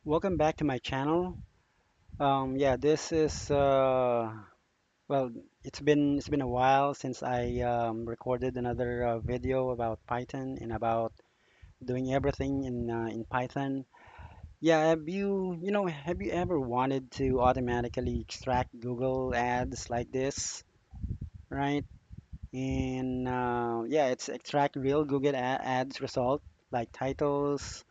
Welcome back to my channel. Yeah, this is well, it's been a while since I recorded another video about Python and about doing everything in Python. Yeah, have you ever wanted to automatically extract Google ads like this, right? And yeah, it's extract real Google ads result like titles,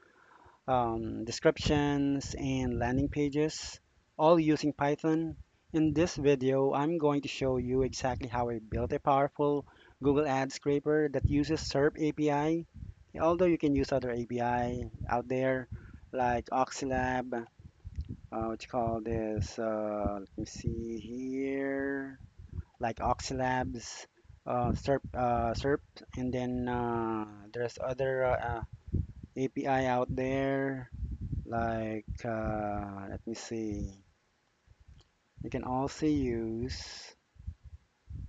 descriptions, and landing pages, all using Python. In this video, I'm going to show you exactly how I built a powerful Google Ad scraper that uses SERP API. Although you can use other API out there like Oxylab, what you call this? Let me see here, like Oxylabs, SERP, and then there's other API out there like, let me see. You can also use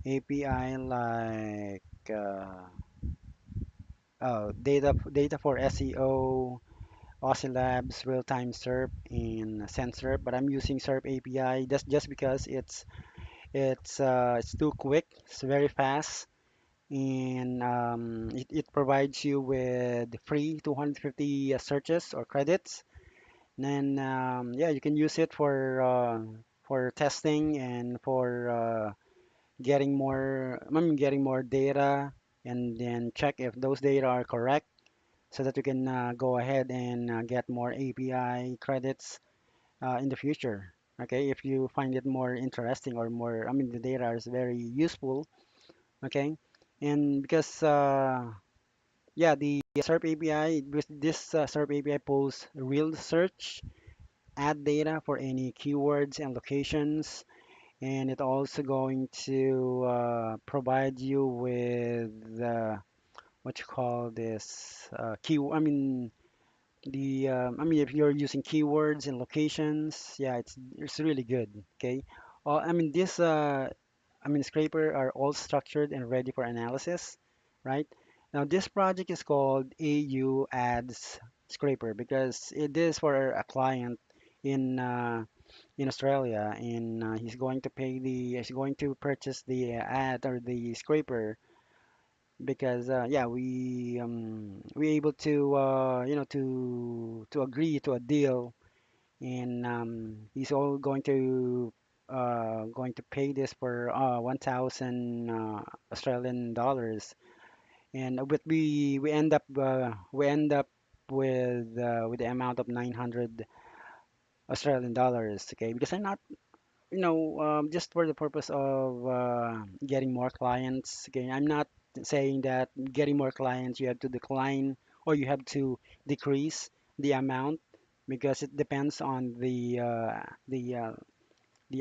API like data for SEO, Aussie Labs, Real-Time SERP, and SendSERP. But I'm using SERP API just because it's too quick. It's very fast, and it provides you with free 250 searches or credits. And then yeah, you can use it for testing and for getting more data, and then check if those data are correct, so that you can go ahead and get more API credits in the future. Okay, if you find it more interesting or more, the data is very useful. Okay, and because yeah, the SERP API, with this SERP API pulls real search add data for any keywords and locations, and it also going to provide you with what you call this if you're using keywords and locations, yeah, it's really good. Okay, this scraper are all structured and ready for analysis, right? Now this project is called AU Ads Scraper because it is for a client in Australia, and he's going to purchase the ad or the scraper because yeah, we able to to agree to a deal, and he's all going to pay this for 1,000 Australian dollars, and but we end up with the amount of 900 Australian dollars. Okay, because I'm not, just for the purpose of getting more clients. Again, I'm not saying that getting more clients you have to decline or you have to decrease the amount, because it depends on the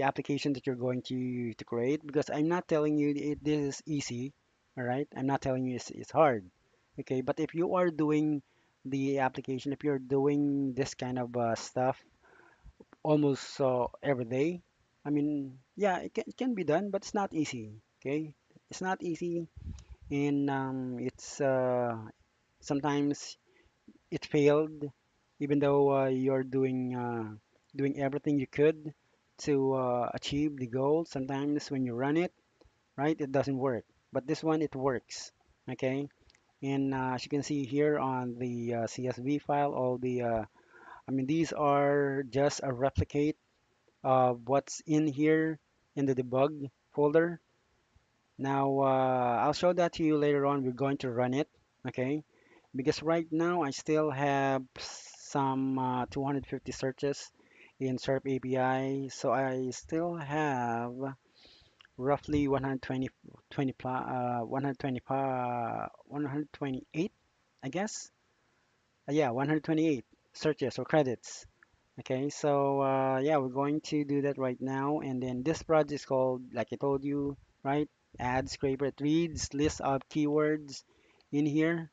application that you're going to create. Because I'm not telling you this is easy, all right? I'm not telling you it's hard, okay? But if you are doing the application, if you're doing this kind of stuff almost every day. Yeah, it can be done, but it's not easy. Okay, it's not easy, and it's sometimes it failed, even though you're doing everything you could to achieve the goal. Sometimes when you run it, right, it doesn't work. But this one, it works. Okay, and as you can see here on the CSV file, all the these are just a replicate what's in here in the debug folder. Now, I'll show that to you later on. We're going to run it, okay? Because right now I still have some 250 searches in SERP API, so I still have roughly 128, I guess. Yeah, 128 searches or credits. Okay, so yeah, we're going to do that right now. And then this project is called, like I told you, right? Ad scraper. It reads list of keywords in here,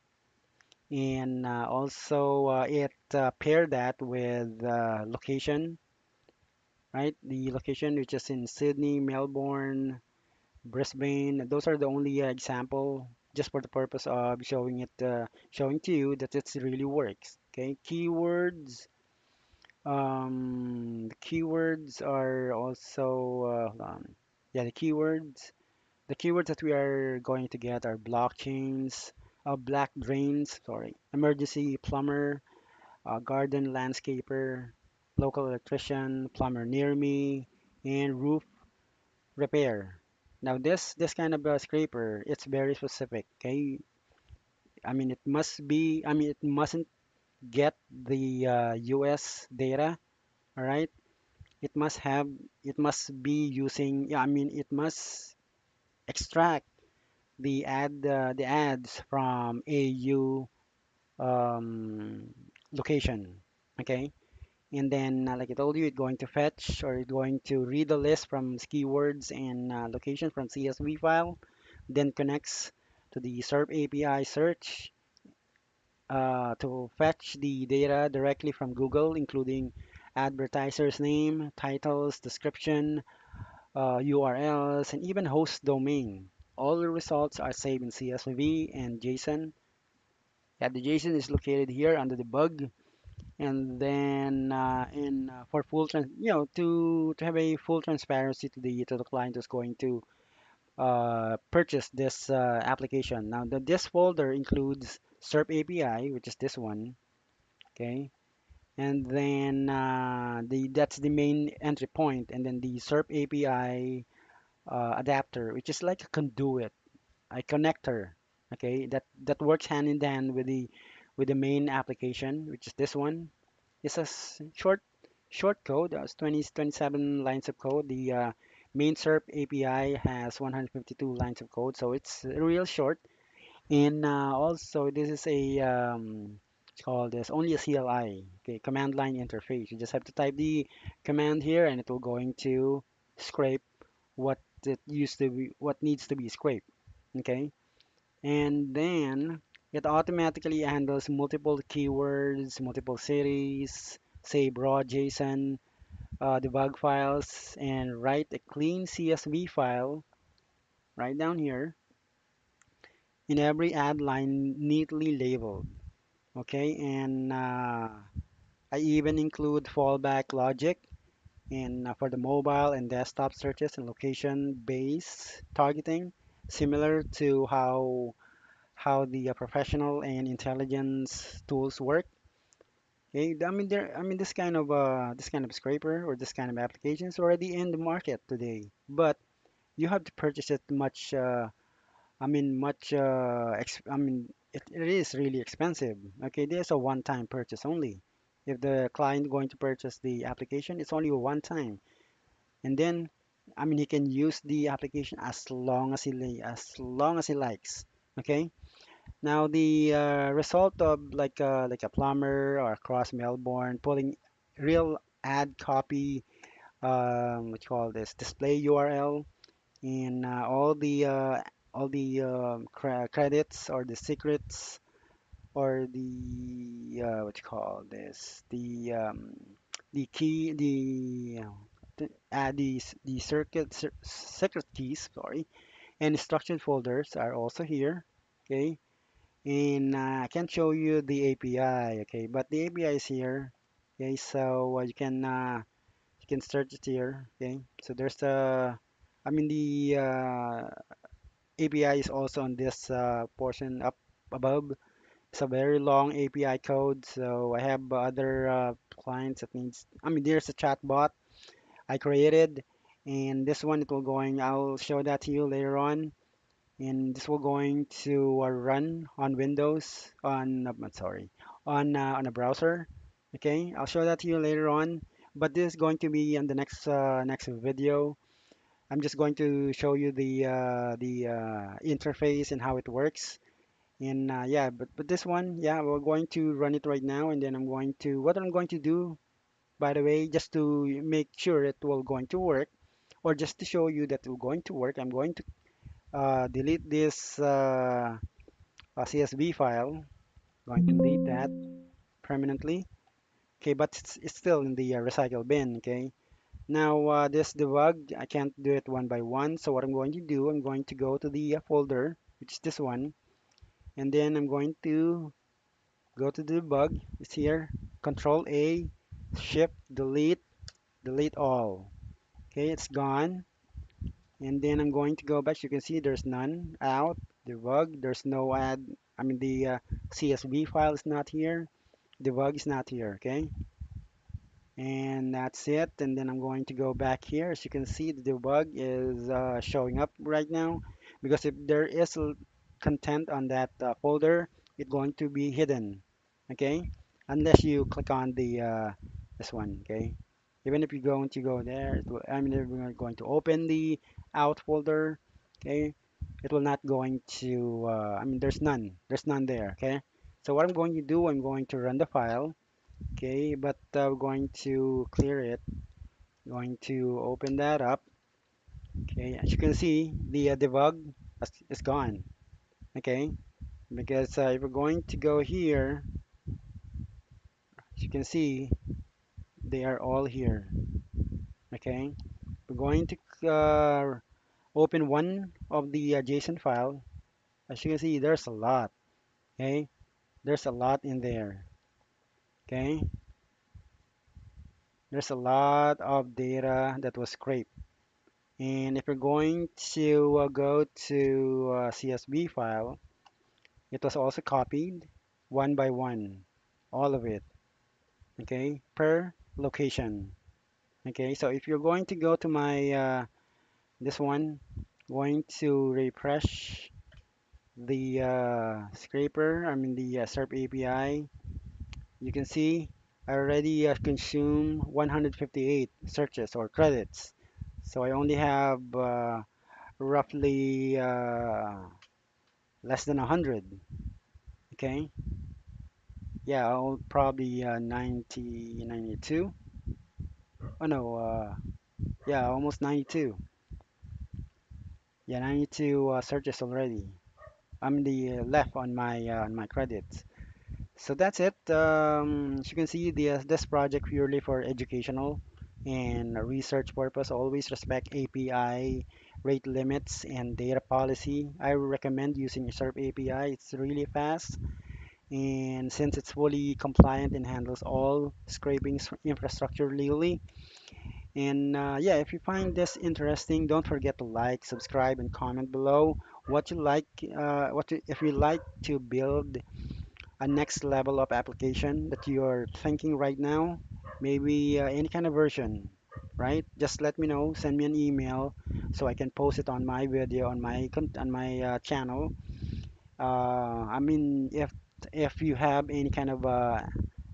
and also it pair that with location, right? The location which is in Sydney, Melbourne, Brisbane. Those are the only example, just for the purpose of showing to you that it really works. Okay, keywords. The keywords are also, hold on. Yeah, the keywords that we are going to get are blockchains, black drains, sorry, emergency plumber, garden landscaper, local electrician, plumber near me, and roof repair. Now this kind of scraper, it's very specific. Okay, it mustn't get the US data. All right, it must have, it must be using, yeah, it must extract the ads from AU location. Okay, and then like I told you, it's going to fetch or it's going to read the list from keywords and location from CSV file, then connects to the SERP API search to fetch the data directly from Google, including advertiser's name, titles, description, URLs, and even host domain. All the results are saved in CSV and JSON. Yeah, the JSON is located here under debug, and then in for full trans, to have a full transparency to the client who's going to purchase this application. Now, this folder includes SERP API, which is this one, okay, and then that's the main entry point, and then the SERP API adapter, which is like a conduit, a connector, okay, that works hand in hand with the main application, which is this one. It's a short code. It's 27 lines of code. The main SERP API has 152 lines of code, so it's real short. And also, this is a it's called this only a CLI, okay, command line interface. You just have to type the command here, and it will going to scrape what needs to be scraped. Okay, and then it automatically handles multiple keywords, multiple cities, say raw JSON, debug files, and write a clean CSV file right down here in every add line neatly labeled. Okay, and I even include fallback logic in for the mobile and desktop searches and location-based targeting, similar to how the professional and intelligence tools work. Okay, this kind of scraper or this kind of application is already in the market today, but you have to purchase it much. Much. It is really expensive. Okay, there's a one-time purchase only. If the client going to purchase the application, it's only a one time, and then he can use the application as long as he likes. Okay. Now the result of like a plumber or across Melbourne pulling real ad copy, what you call this display URL and all the credits or the secrets or the what you call this the key the secret keys, sorry, and instruction folders are also here. Okay, and I can show you the API, okay, but the API is here. Okay, so you can search it here. Okay, so there's the API is also on this portion up above. It's a very long API code, so I have other clients that needs. There's a chatbot I created, and this one it will going. I'll show that to you later on, and this will going to run on Windows sorry, on a browser. Okay, I'll show that to you later on, but this is going to be on the next video. I'm just going to show you the interface and how it works. And yeah, but this one, yeah, we're going to run it right now, and then what I'm going to do, by the way, just to make sure it will going to work, or just to show you that it will going to work, I'm going to delete this CSV file. Going to delete that permanently. Okay, but it's still in the recycle bin. Okay. Now this debug, I can't do it one by one. So what I'm going to do, I'm going to go to the folder, which is this one, and then I'm going to go to the debug. It's here. Control A, Shift, delete, delete all. Okay, it's gone. And then I'm going to go back. You can see there's none. Out, debug. There's no add. I mean, the CSV file is not here. Debug is not here. Okay, and that's it. And then I'm going to go back here. As you can see, the debug is showing up right now, because if there is content on that folder, it's going to be hidden. Okay, unless you click on the this one. Okay, even if you're going to go there, I mean, if we're going to open the out folder. Okay, it will not going to. I mean, there's none there. Okay, so what I'm going to do, I'm going to run the file. Okay, but we're going to clear it. Going to open that up. Okay, as you can see, the debug is gone. Okay, because if we're going to go here, as you can see, they are all here. Okay, we're going to open one of the JSON file. As you can see, there's a lot. Okay, there's a lot in there. Okay, there's a lot of data that was scraped. And if we're going to go to CSV file, it was also copied one by one, all of it, okay, per location. Okay, so if you're going to go to my this one, going to refresh the scraper, I mean the SERP API, you can see I already consumed 158 searches or credits. So I only have roughly less than 100. Okay, yeah, I'll probably 90, 92. Oh no, yeah, almost 92. Yeah, 92 searches already. I'm the left on my credits. So that's it. As you can see, this project purely for educational and research purpose. Always respect API rate limits and data policy. I recommend using SERP API. It's really fast, and since it's fully compliant and handles all scraping infrastructure legally. And yeah, if you find this interesting, don't forget to like, subscribe, and comment below what you like. If you like to build a next level of application that you're thinking right now, maybe any kind of version, right? Just let me know. Send me an email so I can post it on my video on on my channel. I mean, if you have any kind of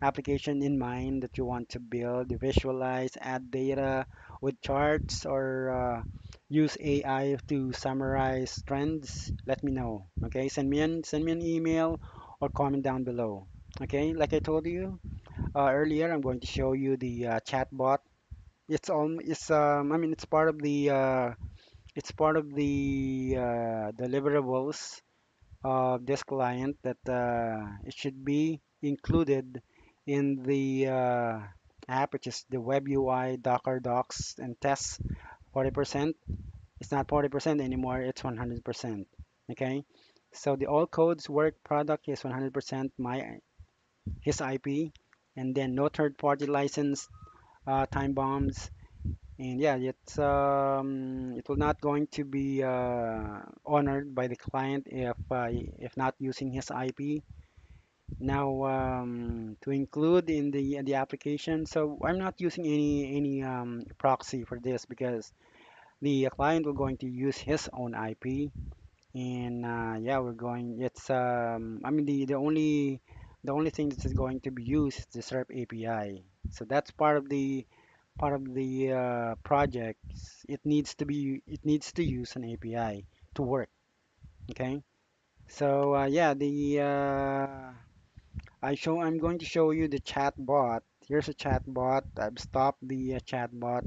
application in mind that you want to build, visualize, add data with charts, or use AI to summarize trends, let me know. Okay, send me an email or comment down below. Okay, like I told you earlier, I'm going to show you the chatbot. I mean, it's part of the deliverables of this client that it should be included in the app, which is the web UI, Docker docs, and tests. 40%. It's not 40% anymore, it's 100%. Okay, so the all codes work product is 100% my his IP, and then no third party license, time bombs, and yeah, it will not going to be honored by the client if not using his IP. Now to include in the application, so I'm not using any proxy for this because the client will going to use his own IP. And yeah, we're going. It's I mean the only thing that is going to be used is the SERP API. So that's part of the project. It needs to use an API to work. Okay. So yeah, I'm going to show you the chat bot. Here's a chat bot. I've stopped the chat bot,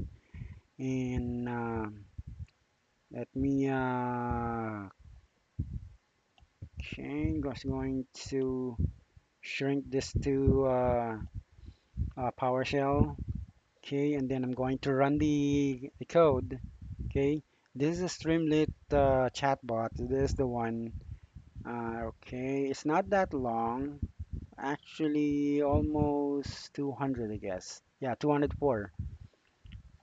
and let me okay, just going to shrink this to PowerShell. Okay, and then I'm going to run the code. Okay, this is a Streamlit chatbot. This is the one. Okay, it's not that long. Actually, almost 200, I guess. Yeah, 204.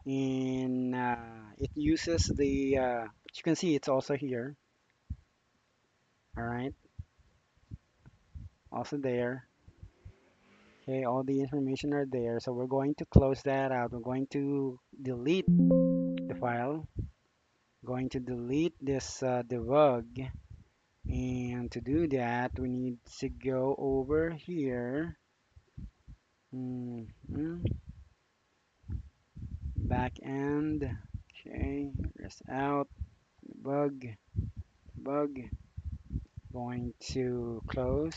And it uses the, but you can see it's also here. All right, also there. Okay, all the information are there. So we're going to close that out. We're going to delete the file. Going to delete this debug. And to do that, we need to go over here. Mhm. Back end. Okay, rest out. Debug. Debug. Going to close.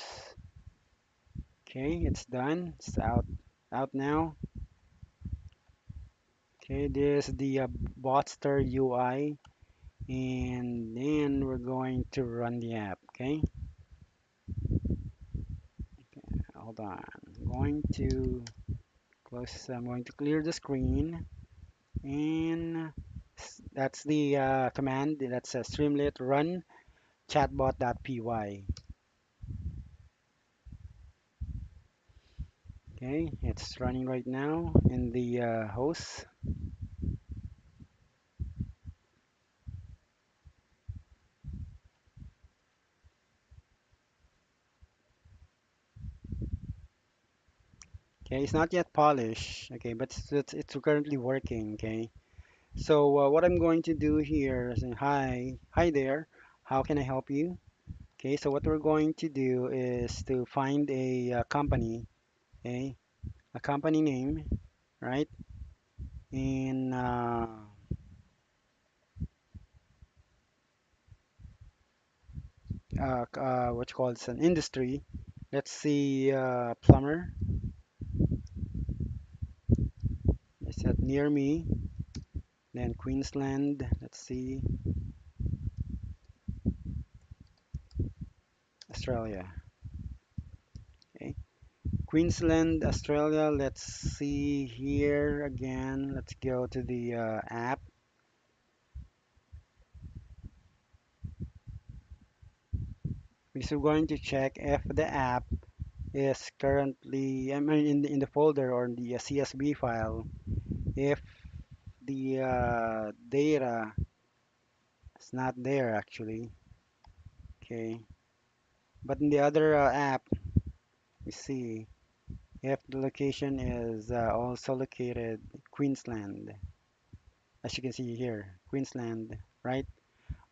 Okay, it's done. It's out now. Okay, this is the Botster UI, and then we're going to run the app. Okay, hold on. I'm going to close. I'm going to clear the screen, and that's the command. That's a Streamlit run chatbot.py. Okay, it's running right now in the host. Okay, it's not yet polished. Okay, but it's currently working. Okay, so what I'm going to do here is hi there. How can I help you? Okay, so what we're going to do is to find a company, okay, a company name, right? In what you call it's an industry. Let's see, plumber. I said near me. Then Queensland. Let's see, Australia. Okay, Queensland, Australia. Let's see here again. Let's go to the app. Because we're going to check if the app is currently, I mean, in the folder or in the CSV file, if the data is not there actually. Okay, but in the other app, we see if the location is also located Queensland, as you can see here, Queensland, right?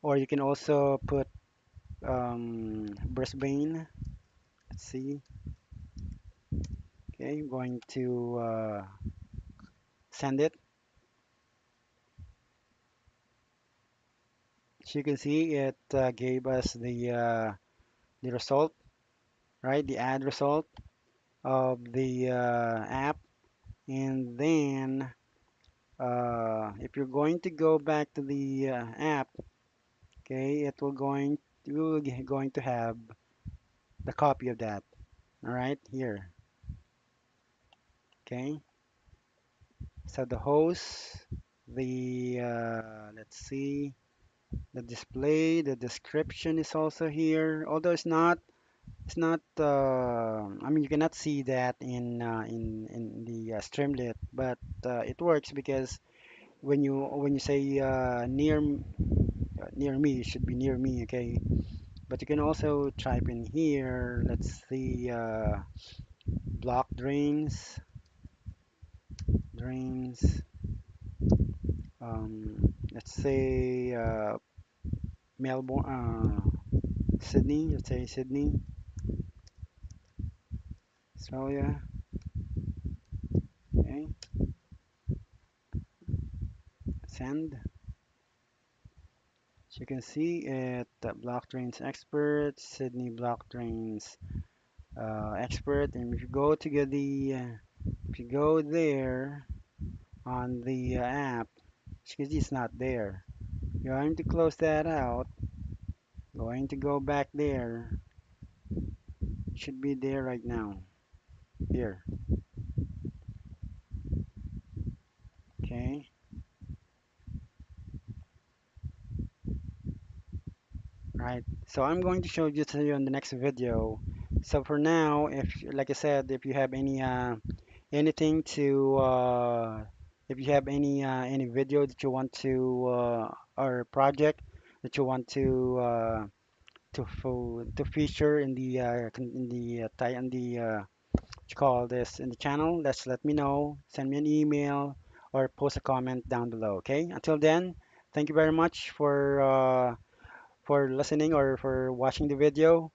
Or you can also put Brisbane. Let's see. Okay, I'm going to send it. So you can see it gave us the result, right? The ad result of the app. And then if you're going to go back to the app, okay, it will going to have the copy of that. All right, here. Okay, so the host, the let's see, the display, the description is also here. Although it's not. I mean, you cannot see that in the Streamlit, but it works because when you say near me, it should be near me. Okay, but you can also type in here. Let's see, block drains. Let's say Melbourne, Sydney. Let's say Sydney, Australia. Okay, send. So you can see it, block drains expert, Sydney block drains expert, and if you go to get the, if you go there on the app, because it's not there, you're going to close that out, going to go back there, should be there right now, here, okay, right. So I'm going to show you to you in the next video So for now, if like I said, if you have anything to if you have any video that you want to or project that you want to feature in the in the what you call this in the channel, let's let me know. Send me an email or post a comment down below. Okay. Until then, thank you very much for listening or for watching the video.